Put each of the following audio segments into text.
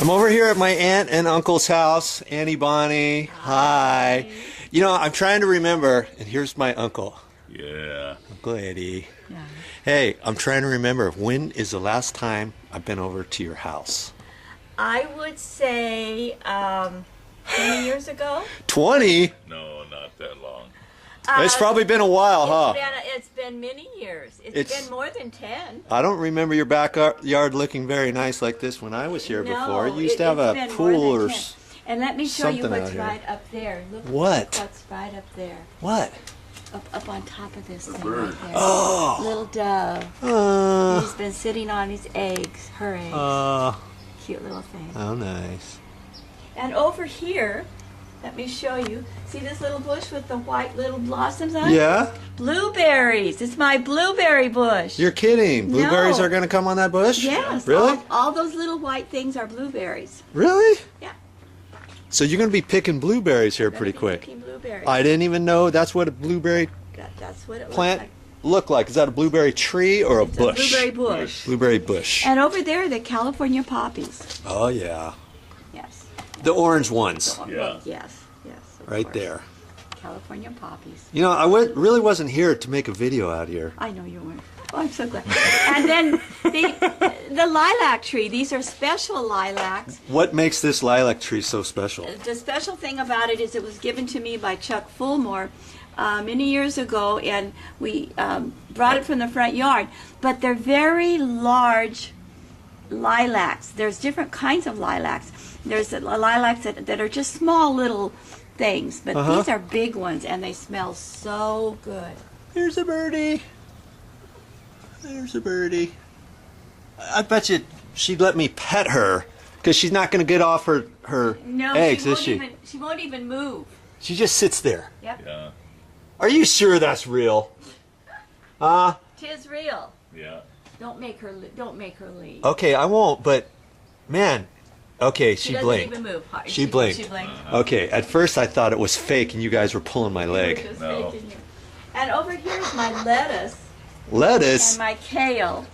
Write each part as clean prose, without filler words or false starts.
I'm over here at my aunt and uncle's house. Auntie Bonnie, hi. You know, I'm trying to remember, and here's my uncle. Yeah. Uncle Eddie. Yeah. Hey, I'm trying to remember, when is the last time I've been over to your house? I would say 20 years ago. 20? No, not that long. It's probably been a while, huh? It's been many years. It's been more than 10. I don't remember your backyard looking very nice like this when I was here before. You used to have a pool or something. And let me show you what's out here. right up there. Look What? what's right up there. What? Up on top of this thing bird. right there. Oh. Little dove. He's been sitting on his eggs, her eggs. Cute little thing. Oh, nice. And over here, let me show you. See this little bush with the white little blossoms on it? Yeah? Blueberries. It's my blueberry bush. You're kidding. Blueberries No. are going to come on that bush? Yes. Really? All those little white things are blueberries. Really? Yeah. So you're going to be picking blueberries here pretty Gonna be quick. picking blueberries. I didn't even know that's what a blueberry That's what it plant looks look like. Is that a blueberry tree or a like. bush? It's a blueberry bush. Blueberry bush. And over there, the California poppies. Oh, yeah. Yes. The orange ones. Yeah. Yes. Yes. of Right course. there. California poppies. You know, I really wasn't here to make a video out here. I know you weren't. Oh, I'm so glad. And then the lilac tree. These are special lilacs. What makes this lilac tree so special? The special thing about it is it was given to me by Chuck Fulmore many years ago, and we brought it from the front yard. But they're very large lilacs. There's different kinds of lilacs. There's lilacs that are just small little things, but these are big ones, and they smell so good. There's a birdie. There's a birdie. I bet you she'd let me pet her, because she's not going to get off her eggs, is she? She won't even move. She just sits there. Yep. Yeah. Are you sure that's real? Tis real. Yeah. Don't make her leave. Okay, I won't, but man, okay, she doesn't blinked. even move. She blinked. She blinked. Okay, at first I thought it was fake and you guys were pulling my We're leg. just No. making you. And over here is my lettuce Lettuce? and my kale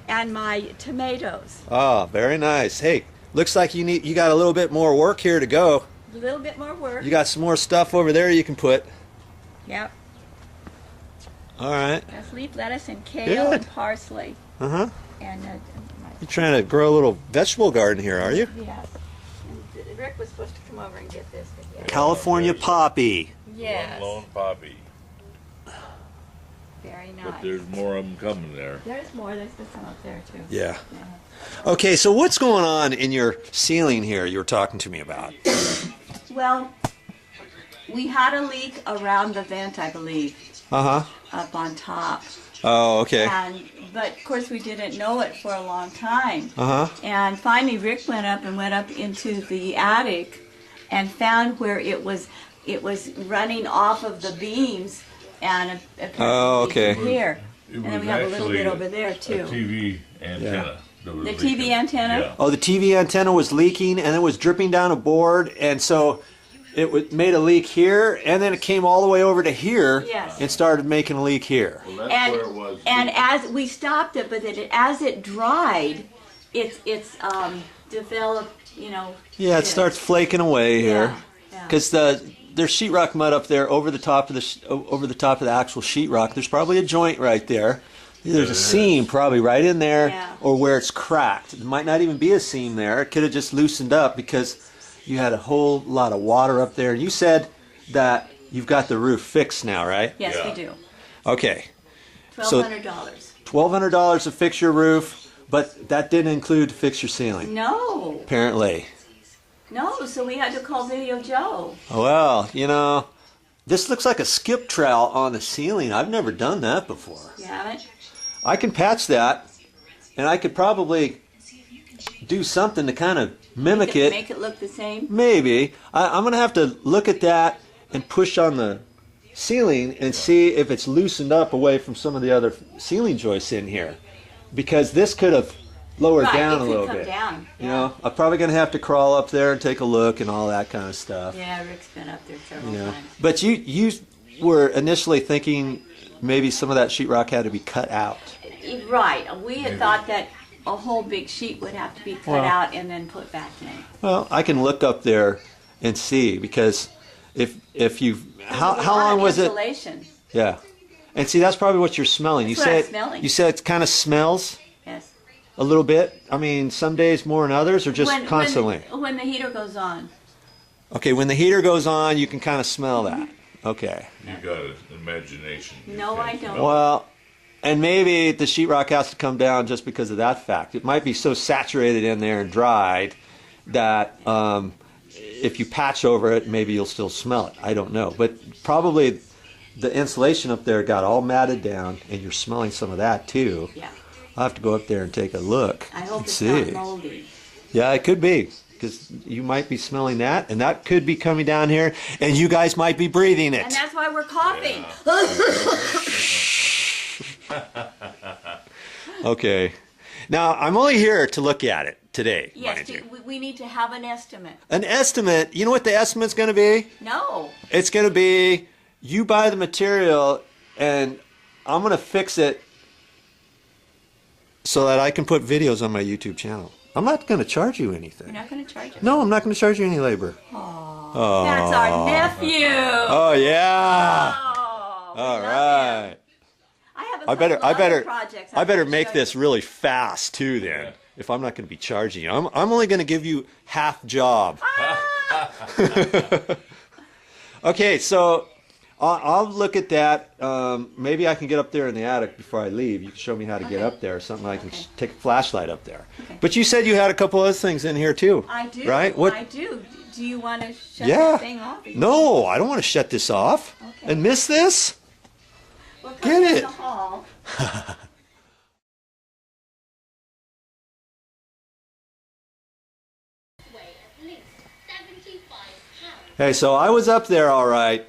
and my tomatoes. Oh, very nice. Hey, looks like you got a little bit more work here to go. A little bit more work. You got some more stuff over there you can put. Yep. All right. That's leaf lettuce and kale Good. and parsley. Uh-huh. And You're trying to grow a little vegetable garden here, are you? yes. And Rick was supposed to come over and get this. But yeah. California poppy. Yes. One lone poppy. Very nice. But there's more of them coming there. There's more. There's some up there too. Yeah. Yeah. Okay, so what's going on in your ceiling here you were talking to me about? Well, we had a leak around the vent, I believe, Uh-huh. up on top. Oh, okay. But of course we didn't know it for a long time. Uh-huh. And finally Rick went up into the attic and found where it was running off of the beams and apparently Oh, okay. here. It And then was we have a little bit actually over there A too. TV antenna. that was The leaking. TV antenna? Yeah. Oh, the TV antenna was leaking and it was dripping down a board, and so made a leak here, and then it came all the way over to here Yes. and started making a leak here. Well, that's where it was. And as we stopped it, but as it dried, it's developed, Yeah, it starts flaking away here Yeah. because there's sheetrock mud up there over the top of the actual sheetrock. There's probably a joint right there. There's a seam probably right in there, Yeah. or where it's cracked. It might not even be a seam there. It could have just loosened up because you had a whole lot of water up there. You said that you've got the roof fixed now, right? Yes, Yeah. we do. Okay. So- $1,200. $1,200 to fix your roof, but that didn't include to fix your ceiling, No, apparently. so we had to call Video Joe. Well, this looks like a skip trowel on the ceiling. I've never done that before. You haven't? I can patch that, and I could probably do something to kind of mimic it. Make it look the same? Maybe. I'm going to have to look at that and push on the ceiling and see if it's loosened up away from some of the other ceiling joists in here. Because this could have lowered Right, down it a could little come bit. down. I'm probably going to have to crawl up there and take a look and all that kind of stuff. Yeah, Rick's been up there several Yeah. times. But you were initially thinking maybe some of that sheetrock had to be cut out. Right. We had thought that a whole big sheet would have to be cut out and then put back in. Well, I can look up there and see, because if you how long was it? Insulation. Yeah, and see, that's probably what you're smelling. That's You what I'm said smelling. you said it kind of smells Yes. a little bit. I mean, some days more than others, or just constantly. When the heater goes on. Okay, when the heater goes on, you can kind of smell that. Okay. You got an imagination. No, I don't. Well, and maybe the sheetrock has to come down just because of that fact. It might be so saturated in there and dried that if you patch over it, maybe you'll still smell it. I don't know. But probably the insulation up there got all matted down, and you're smelling some of that too. Yeah. I'll have to go up there and take a look. I hope and it's see. not moldy. Yeah, it could be, because you might be smelling that, and that could be coming down here, and you guys might be breathing it. And that's why we're coughing. Okay. Now, I'm only here to look at it today, Yes, mind you. we need to have an estimate. An estimate, you know what the estimate's going to be? No. It's going to be, you buy the material, and I'm going to fix it so that I can put videos on my YouTube channel. I'm not going to charge you anything. You're not going to charge us? No, I'm not going to charge you any labor. Oh, that's our nephew. Oh, yeah. Oh, we All love him. right. I have a I better, couple I other better, projects I better can make show this you. really fast too. Then, Yeah. if I'm not going to be charging you, I'm only going to give you half job. Okay, so I'll look at that. Maybe I can get up there in the attic before I leave. You can show me how to get up there, or something. I can take a flashlight up there. Okay. But you said you had a couple other things in here too. I do. Right? What? I do. Do you want to shut Yeah. the thing off? No, I don't want to shut this off Okay. and miss this. We'll put Get it in it. the hall. Weigh at least 75 pounds. Hey, so I was up there, all right.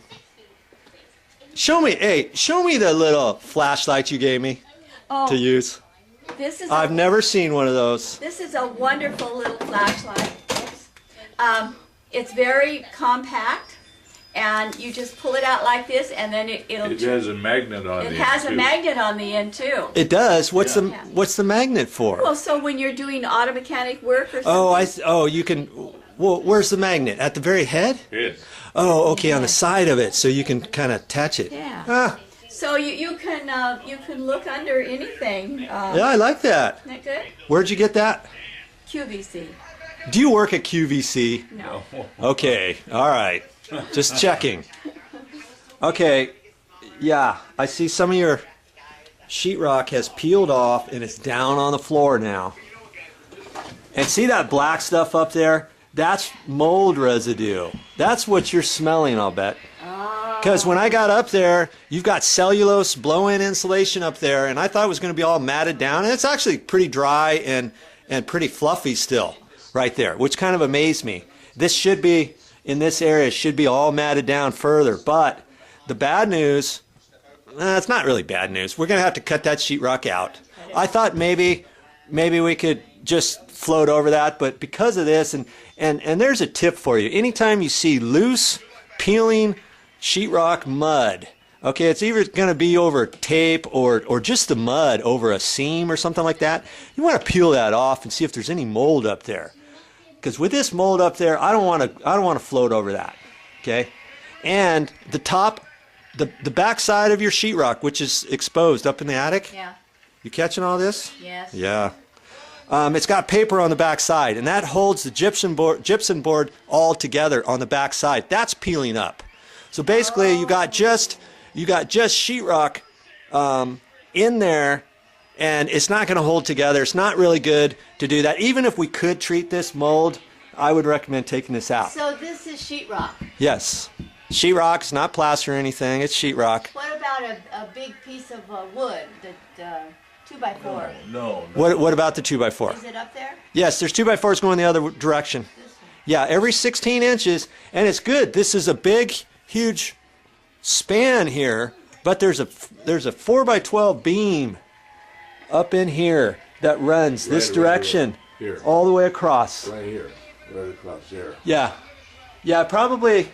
Show me, hey, show me the little flashlight you gave me Oh, to use. this is I've never seen one of those. This is a wonderful little flashlight. It's very compact, and you just pull it out like this, and then it'll. It has a magnet on it. It has a magnet on the end too. It does. What's the Yeah. what's the magnet for? Well, so when you're doing auto mechanic work or something. Oh, you can. Well, where's the magnet? At the very head? Yes. Oh, okay, on the side of it, so you can kind of attach it. Yeah. Ah, So you can look under anything. yeah, I like that. Isn't that good? Where'd you get that? QVC. Do you work at QVC? No. Okay, all right. Just checking. Okay, yeah, I see some of your sheetrock has peeled off and it's down on the floor now. And see that black stuff up there? That's mold residue. That's what you're smelling, I'll bet. Because when I got up there, you've got cellulose blow-in insulation up there, and I thought it was going to be all matted down, and it's actually pretty dry and pretty fluffy still right there, which kind of amazed me. This should be, in this area, should be all matted down further, but the bad news, it's not really bad news. We're going to have to cut that sheetrock out. I thought maybe we could just float over that, but because of this, and there's a tip for you. Anytime you see loose, peeling sheetrock mud, okay, it's either going to be over tape or just the mud over a seam or something like that. You want to peel that off and see if there's any mold up there. Because with this mold up there, I don't want to float over that. Okay, and the top, the back side of your sheetrock, which is exposed up in the attic. Yeah. You catching all this? Yes. Yeah. It's got paper on the back side, and that holds the gypsum board all together on the back side. That's peeling up. So basically, you got just sheetrock in there, and it's not going to hold together. It's not really good to do that. Even if we could treat this mold, I would recommend taking this out. So this is sheetrock. Yes, sheetrock. It's not plaster or anything. It's sheetrock. What about a big piece of wood, the 2x4? No. What about the 2x4? Is it up there? Yes, there's 2x4s going the other direction. This one. Yeah, every 16 inches, and it's good. This is a big, huge span here, but there's a 4x12 beam up in here that runs this Right direction here. all the way across. Right here, right across there. Yeah, probably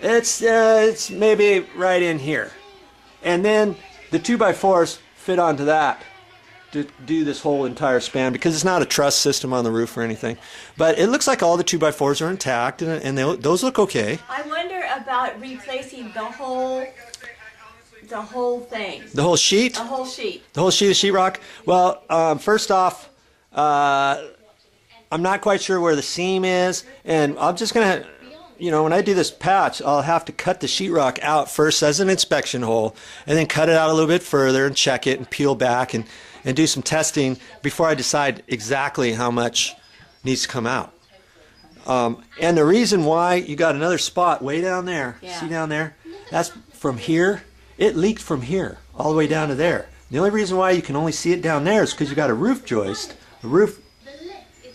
it's maybe right in here, and then the 2x4s fit onto that. to do this whole entire span because it's not a truss system on the roof or anything. But it looks like all the 2x4s are intact, and those look okay. I wonder about replacing the whole thing. The whole sheet? The whole sheet. The whole sheet of sheetrock? Well, first off, I'm not quite sure where the seam is, and I'm just going to, you know, when I do this patch, I'll have to cut the sheetrock out first as an inspection hole, and then cut it out a little bit further and check it and peel back and do some testing before I decide exactly how much needs to come out. And the reason why you got another spot way down there, see down there, that's from here. It leaked from here all the way down to there. The only reason why you can only see it down there is because you got a roof joist, a roof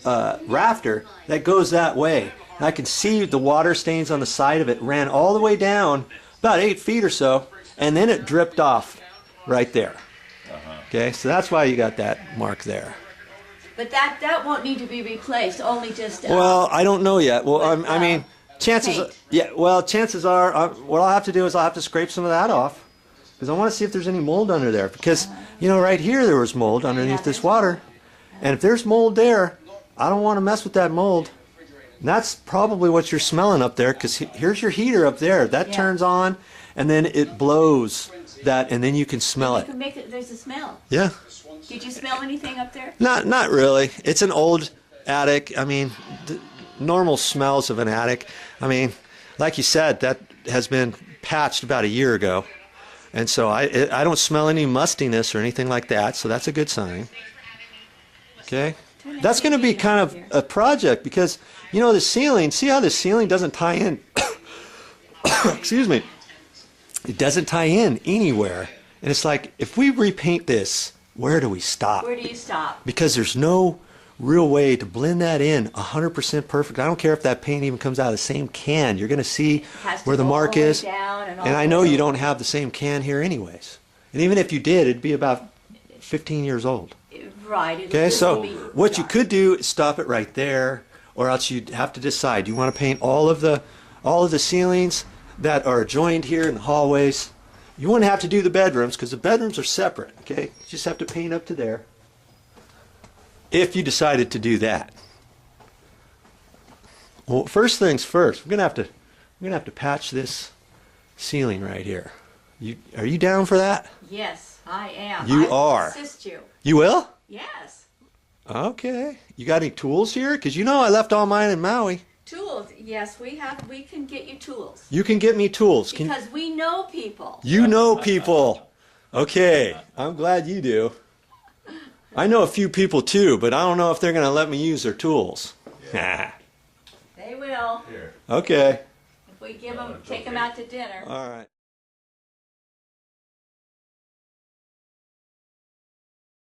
rafter that goes that way. And I can see the water stains on the side of it ran all the way down about 8 feet or so, and then it dripped off right there. Okay, so that's why you got that mark there. But that won't need to be replaced. Only just. Well, I don't know yet. Well, with, I mean, chances. paint. Yeah. Well, chances are, what I'll have to do is I'll have to scrape some of that off, because I want to see if there's any mold under there. Because you know, right here there was mold underneath this water, and if there's mold there, I don't want to mess with that mold. And that's probably what you're smelling up there, because here's your heater up there. That turns on, and then it blows that, and then you can smell You it. can make it. There's a smell. Yeah. Did you smell anything up there? Not really. It's an old attic. I mean, the normal smells of an attic. I mean, like you said, that has been patched about a year ago, and so I don't smell any mustiness or anything like that. So that's a good sign. Okay, that's going to be kind of a project because you know the ceiling. See how the ceiling doesn't tie in? Excuse me. It doesn't tie in anywhere, and it's like if we repaint this. Where do we stop? Where do you stop? Because there's no real way to blend that in 100% perfect. I don't care if that paint even comes out of the same can. You're going to see where the mark is. And I know you don't have the same can here anyways. And even if you did, it'd be about 15 years old. Right. Okay, so what you could do is stop it right there, or else you'd have to decide. Do you want to paint all of the ceilings that are joined here in the hallways? You wouldn't have to do the bedrooms because the bedrooms are separate, okay? You just have to paint up to there if you decided to do that. Well, first things first, we're gonna have to patch this ceiling right here. Are you down for that? Yes, I am. You I will are. assist you. You will? Yes. Okay. You got any tools here? Because you know I left all mine in Maui. Tools. Yes, we can get you tools. You can get me tools. Because we know people. You know people. Okay. I'm glad you do. I know a few people too, but I don't know if they're going to let me use their tools. They will. Here. Okay. If we take them out to dinner. All right.